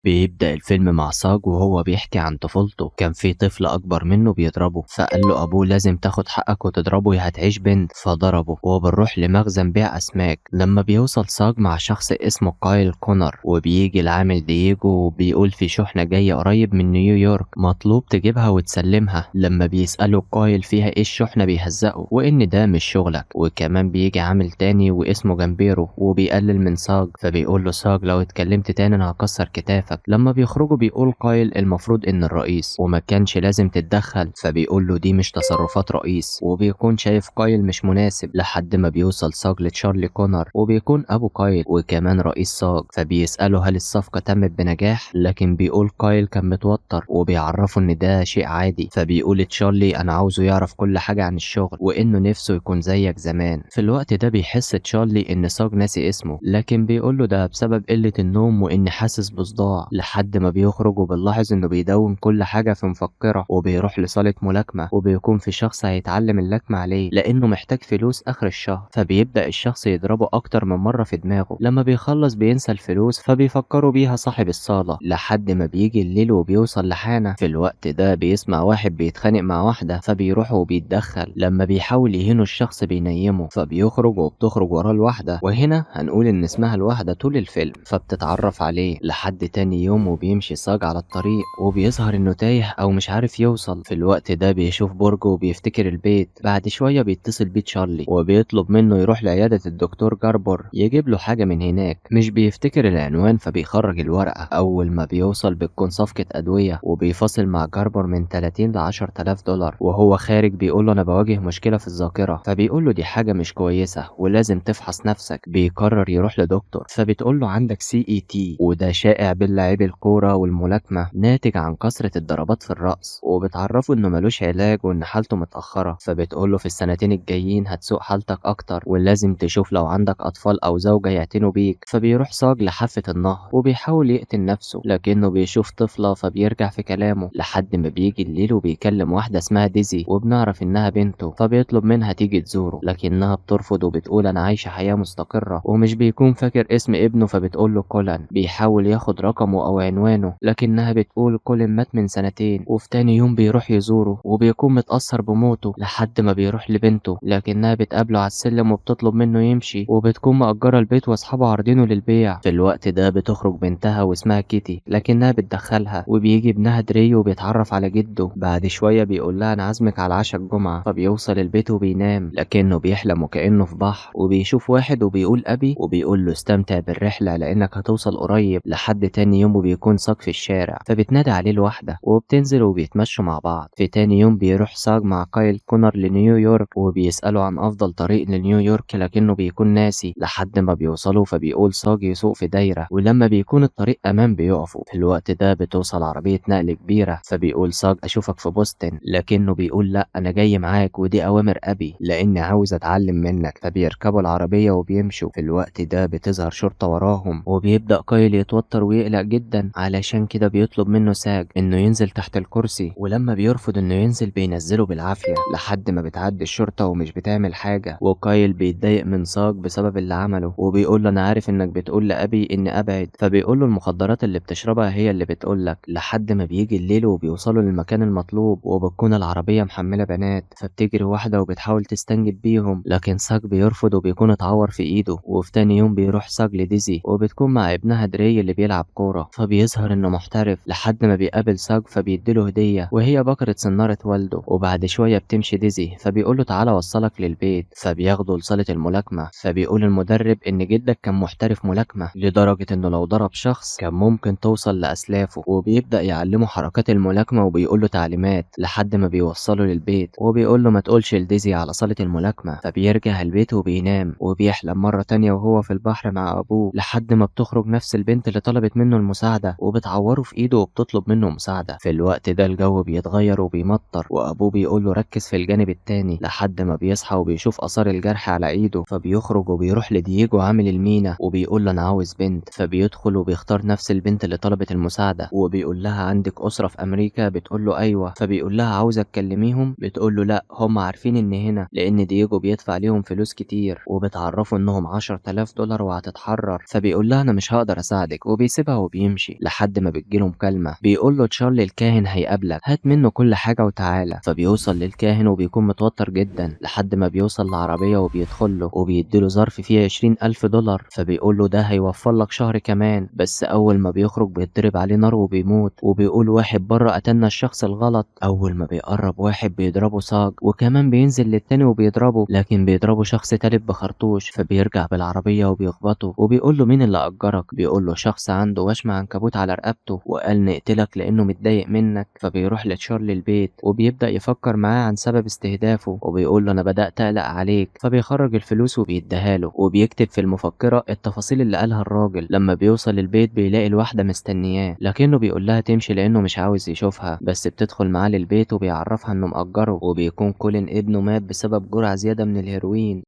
بيبدأ الفيلم مع ساج وهو بيحكي عن طفولته. كان في طفل أكبر منه بيضربه، فقال له أبوه لازم تاخد حقك وتضربه يا هتعيش بنت، فضربه وبنروح لمخزن بيع أسماك. لما بيوصل ساج مع شخص اسمه كايل كونر، وبيجي العامل دييجو وبيقول في شحنة جاية قريب من نيويورك مطلوب تجيبها وتسلمها. لما بيسأله كايل فيها ايه الشحنة بيهزقه وإن ده مش شغلك. وكمان بيجي عامل تاني واسمه جامبيرو وبيقلل من ساج، فبيقول له ساج لو اتكلمت تاني أنا هكسر كتافك. لما بيخرجوا بيقول كايل المفروض ان الرئيس وما كانش لازم تتدخل، فبيقول له دي مش تصرفات رئيس، وبيكون شايف كايل مش مناسب. لحد ما بيوصل ساج لتشارلي كونر وبيكون ابو كايل وكمان رئيس ساج، فبيسأله هل الصفقة تمت بنجاح، لكن بيقول كايل كان متوتر وبيعرفه ان ده شيء عادي. فبيقول تشارلي انا عاوزه يعرف كل حاجة عن الشغل وانه نفسه يكون زيك زمان. في الوقت ده بيحس تشارلي ان ساج ناسي اسمه، لكن بيقول له ده بسبب قلة النوم واني حاسس بصداع. لحد ما بيخرج وبنلاحظ انه بيدون كل حاجة في مفكرة، وبيروح لصالة ملاكمة وبيكون في شخص هيتعلم اللكمة عليه لانه محتاج فلوس اخر الشهر. فبيبدأ الشخص يضربه اكتر من مرة في دماغه. لما بيخلص بينسى الفلوس فبيفكروا بيها صاحب الصالة. لحد ما بيجي الليل وبيوصل لحانة. في الوقت ده بيسمع واحد بيتخانق مع واحدة، فبيروح وبيتدخل. لما بيحاول يهينه الشخص بينيمه، فبيخرج وبتخرج وراه الواحدة، وهنا هنقول ان اسمها الواحدة طول الفيلم، فبتتعرف عليه. لحد تاني يوم وبيمشي ساج على الطريق وبيظهر انه تايه او مش عارف يوصل. في الوقت ده بيشوف برج وبيفتكر البيت. بعد شوية بيتصل بيه تشارلي وبيطلب منه يروح لعيادة الدكتور جاربور يجيب له حاجة من هناك. مش بيفتكر العنوان فبيخرج الورقة. اول ما بيوصل بتكون صفقة ادوية، وبيفاصل مع جاربور من 30 ل 10,000 دولار. وهو خارج بيقول له انا بواجه مشكلة في الذاكرة، فبيقول له دي حاجة مش كويسة ولازم تفحص نفسك. بيقرر يروح لدكتور، فبتقول له عندك CET، وده شائع بين لاعبي الكورة والملاكمة ناتج عن كثرة الضربات في الرأس. وبتعرفه انه ملوش علاج وان حالته متأخرة. فبتقوله في السنتين الجايين هتسوق حالتك اكتر، ولازم تشوف لو عندك اطفال او زوجة يعتنوا بيك. فبيروح ساج لحافة النهر وبيحاول يقتل نفسه، لكنه بيشوف طفلة فبيرجع في كلامه. لحد ما بيجي الليل وبيكلم واحدة اسمها ديزي وبنعرف انها بنته، فبيطلب منها تيجي تزوره، لكنها بترفض وبتقول انا عايشة حياة مستقرة. ومش بيكون فاكر اسم ابنه، فبتقول له كولان. بيحاول ياخد رقمه او عنوانه، لكنها بتقول كولين مات من سنتين. وفي تاني يوم بيروح يزوره وبيكون متأثر بموته. لحد ما بيروح لبنته، لكنها بتقابله على السلم وبتطلب منه يمشي، وبتكون مأجرة البيت واصحابه عارضينه للبيع. في الوقت ده بتخرج بنتها واسمها كيتي، لكنها بتدخلها. وبيجي ابنها دري وبيتعرف على جده. بعد شوية بيقول لها انا عازمك على عشاء الجمعة. فبيوصل البيت وبينام، لكنه بيحلم وكأنه في بحر، وبيشوف واحد وبيقول ابي، وبيقول له استمتع بالرحلة لانك هتوصل قريب. لحد تاني يوم وبيكون ساج في الشارع، فبتنادي عليه الواحدة وبتنزل وبيتمشوا مع بعض. في تاني يوم بيروح ساج مع كايل كونر لنيويورك وبيسأله عن افضل طريق لنيويورك، لكنه بيكون ناسي. لحد ما بيوصلوا فبيقول ساج يسوق في دايرة، ولما بيكون الطريق امان بيقفوا. في الوقت ده بتوصل عربية نقل كبيرة، فبيقول ساج اشوفك في بوسطن، لكنه بيقول لا انا جاي معاك ودي اوامر ابي لاني عاوز اتعلم منك. فبيركبوا العربية وبيمشوا. في الوقت ده بتظهر شرطة وراهم، وبيبدأ كايل يتوتر ويقلق جدا. علشان كده بيطلب منه ساج انه ينزل تحت الكرسي، ولما بيرفض انه ينزل بينزله بالعافية. لحد ما بتعدي الشرطة ومش بتعمل حاجة، وكايل بيتضايق من ساج بسبب اللي عمله، وبيقول له انا عارف انك بتقول لابي اني ابعد. فبيقول له المخدرات اللي بتشربها هي اللي بتقولك. لحد ما بيجي الليل وبيوصلوا للمكان المطلوب، وبتكون العربية محملة بنات، فبتجري واحدة وبتحاول تستنجد بيهم، لكن ساج بيرفض وبيكون اتعور في ايده. وفي تاني يوم بيروح ساج لديزي وبتكون مع ابنها دري اللي بيلعب كورة، فبيظهر انه محترف. لحد ما بيقابل ساج فبيديله هدية وهي بكرة سنارة والده. وبعد شوية بتمشي ديزي، فبيقوله تعالى اوصلك للبيت. فبياخده لصالة الملاكمة، فبيقول المدرب ان جدك كان محترف ملاكمة لدرجة انه لو ضرب شخص كان ممكن توصل لأسلافه. وبيبدأ يعلمه حركات الملاكمة وبيقوله تعليمات لحد ما بيوصله للبيت. وبيقول له ما تقولش لديزي على صالة الملاكمة. فبيرجع البيت وبينام، وبيحلم مرة تانية وهو في البحر مع أبوه. لحد ما بتخرج نفس البنت اللي طلبت منه المساعدة وبتعوره في إيده وبتطلب منه مساعدة. في الوقت ده الجو بيتغير وبيمطر، وأبوه بيقول له ركز في الجانب التاني. لحد ما بيصحى وبيشوف آثار الجرح على إيده، فبيخرج وبيروح لدييجو عامل المينا وبيقول له أنا عاوز بنت. فبيدخل وبيختار نفس البنت اللي طلبت المساعدة، وبيقول لها عندك أسرة في أمريكا؟ بتقول له أيوة. فبيقول لها عاوزة تكلميهم؟ بتقول له لا، هم عارفين إن هنا لأن دييجو بيدفع ليهم فلوس كتير. وبتعرفه إنهم 10,000 دولار وهتتحرر. فبيقول لها أنا مش هقدر أساعدك وبيسيبها وبيمشي لحد ما بتجيله مكالمة بيقول له تشارلي الكاهن هيقابلك، هات منه كل حاجة وتعالى. فبيوصل للكاهن وبيكون متوتر جدا لحد ما بيوصل لعربية وبيدخل له وبيديله ظرف فيه 20,000 دولار. فبيقول له ده هيوفر لك شهر كمان. بس أول ما بيخرج بيتضرب عليه نار وبيموت، وبيقول واحد بره قتلنا الشخص الغلط. أول ما بيقرب واحد بيضربه صاج، وكمان بينزل للتاني وبيضربه، لكن بيضربه شخص تالت بخرطوش. فبيرجع بالعربية وبيخبطه وبيقول له مين اللي أجرك؟ بيقول له شخص عنده وشم عنكبوت على رقبته وقال نقتلك لأنه متضايق منك. فبيروح لتشارلي البيت وبيبدأ يفكر معاه عن سبب استهدافه، وبيقول له أنا بدأت أقلق عليك. فبيخرج الفلوس وبيديها له وبيكتب في المفكرة التفاصيل اللي قالها الراجل. لما بيوصل البيت بيلاقي الواحدة مستنياه، لكنه بيقول لها تمشي لأنه مش عاوز يشوفها. بس بتدخل معاه للبيت وبيعرفها إنه مأجره، وبيكون كولين ابنه مات بسبب جرعة زيادة من الهيروين.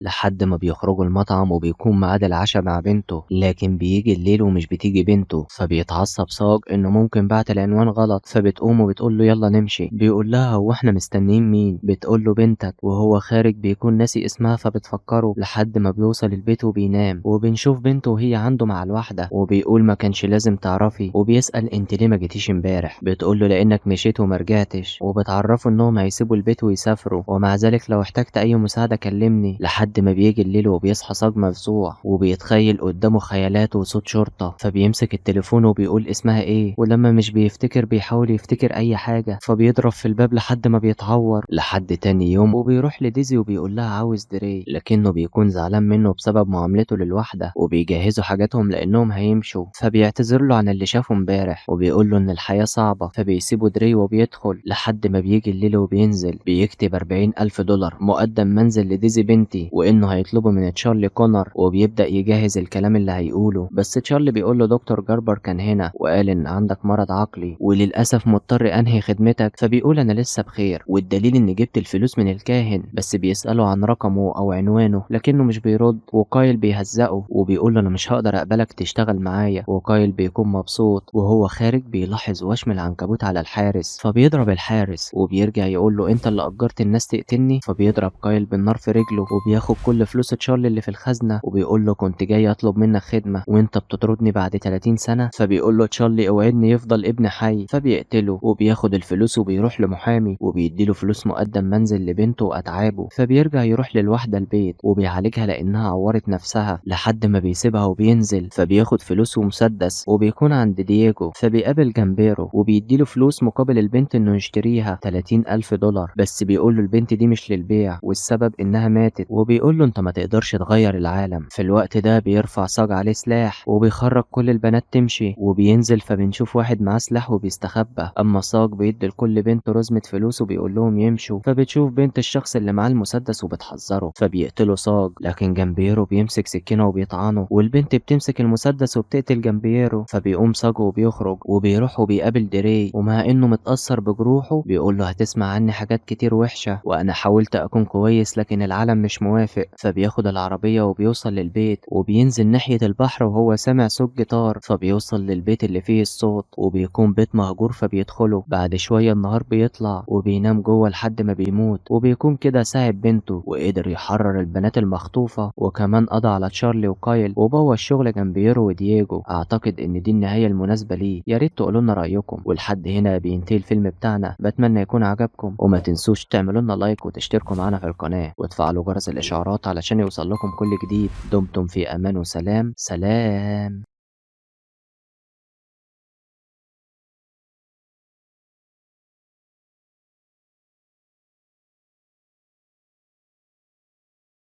لحد ما بيخرجوا المطعم وبيكون ميعاد العشاء مع بنته، لكن بيجي الليل ومش بتيجي بنته. فبيتعصب صاج انه ممكن بعت العنوان غلط. فبتقوم وبتقول له يلا نمشي. بيقول لها هو احنا مستنيين مين؟ بتقول له بنتك. وهو خارج بيكون ناسي اسمها فبتفكره لحد ما بيوصل البيت وبينام. وبنشوف بنته وهي عنده مع الواحدة وبيقول ما كانش لازم تعرفي. وبيسأل انت ليه ما جيتيش امبارح؟ بتقول له لانك مشيت وما رجعتش. وبتعرفه انهم هيسيبوا البيت ويسافروا، ومع ذلك لو احتجت اي مساعدة كلمني. لحد ما بيجي الليل وبيصحى صاج مفزوع وبيتخيل قدامه خيالات وصوت شرطة. فبيمسك التليفون وبيقول اسمها ايه، ولما مش بيفتكر بيحاول يفتكر اي حاجة. فبيضرب في الباب لحد ما بيتعور. لحد تاني يوم وبيروح لديزي وبيقول لها عاوز دري، لكنه بيكون زعلان منه بسبب معاملته للوحدة. وبيجهزوا حاجاتهم لانهم هيمشوا. فبيعتذر له عن اللي شافه امبارح وبيقول له ان الحياة صعبة. فبيسيبوا دري وبيدخل لحد ما بيجي الليل وبينزل بيكتب 40,000 دولار مقدم منزل لديزي بنتي، وانه هيطلبه من تشارلي كونر. وبيبدأ يجهز الكلام اللي هيقوله. بس تشارلي بيقول له دكتور جاربر كان هنا وقال ان عندك مرض عقلي وللأسف مضطر انهي خدمتك. فبيقول انا لسه بخير، والدليل اني جبت الفلوس من الكاهن. بس بيسأله عن رقمه او عنوانه لكنه مش بيرد. وكايل بيهزقه وبيقول له انا مش هقدر اقبلك تشتغل معايا. وكايل بيكون مبسوط. وهو خارج بيلاحظ وشم العنكبوت على الحارس. فبيضرب الحارس وبيرجع يقول له انت اللي اجرت الناس تقتلني. فبيضرب كايل بالنار في رجله وبياخد كل فلوس تشارلي اللي في الخزنة. وبيقول له كنت جاي اطلب منك خدمة وانت بتطردني بعد 30 سنة. فبيقول له تشارلي اوعدني يفضل ابن حي. فبيقتله وبياخد الفلوس وبيروح لمحامي وبيديله فلوس مقدم منزل لبنته واتعابه. فبيرجع يروح للوحدة البيت وبيعالجها لانها عورت نفسها لحد ما بيسيبها وبينزل. فبياخد فلوس ومسدس وبيكون عند دييجو. فبيقابل جامبيرو وبيديله فلوس مقابل البنت انه يشتريها 30,000 دولار. بس بيقول له البنت دي مش للبيع والسبب انها ماتت. وبيقول له انت ما تقدرش تغير العالم. في الوقت ده بيرفع صاج عليه سلاح وبيخرج كل البنات تمشي وبينزل. فبنشوف واحد معاه سلاح وبيستخبى. اما صاج بيدي لكل بنت رزمة فلوس وبيقول لهم يمشوا. فبتشوف بنت الشخص اللي معاه المسدس وبتحذره. فبيقتلوا صاج، لكن جامبيرو بيمسك سكينة وبيطعنه، والبنت بتمسك المسدس وبتقتل جامبيرو. فبيقوم صاج وبيخرج وبيروح وبيقابل دري، ومع انه متأثر بجروحه بيقول له هتسمع عني حاجات كتير وحشة وانا حاولت اكون كويس لكن العالم مش موافق. فبياخد العربية وبيوصل للبيت وبينزل ناحية البحر وهو سامع صوت جيتار. فبيوصل للبيت اللي فيه الصوت وبيكون بيت مهجور. فبيدخله بعد شوية النهار بيطلع وبينام جوه لحد ما بيموت. وبيكون كده ساعد بنته وقدر يحرر البنات المخطوفة، وكمان قضى على تشارلي وكايل وبوظ شغل جامبيرو ودييجو. اعتقد ان دي النهاية المناسبة ليه. يا ريت تقولوا لنا رأيكم. ولحد هنا بينتهي الفيلم بتاعنا. بتمنى يكون عجبكم، وما تنسوش تعملوا لنا لايك وتشتركوا معنا في القناة وتفعلوا جرس الإشعارات علشان يوصل لكم كل جديد. دمتم في أمان وسلام. سلام.